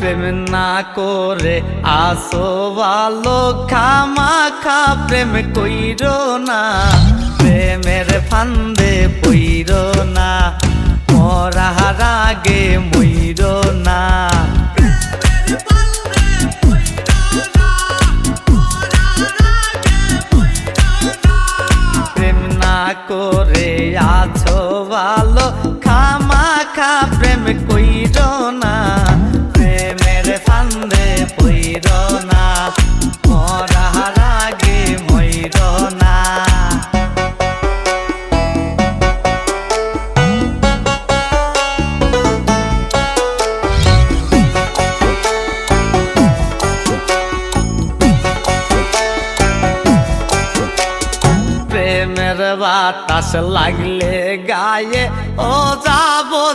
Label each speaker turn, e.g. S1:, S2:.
S1: প্রেম না করে আসো ভালো, খামাখা প্রেম কইরো না, প্রেমের ফান্দে পইরো না, মরার আগে মইরো না। প্রেম না করে আছো ভালো, খামাখা প্রেম কইরো না, প্রেমের ফান্দে পইরো না, মরার আগে মইরো না। প্রেমের বাতাস লাগলে গায়ে ও যা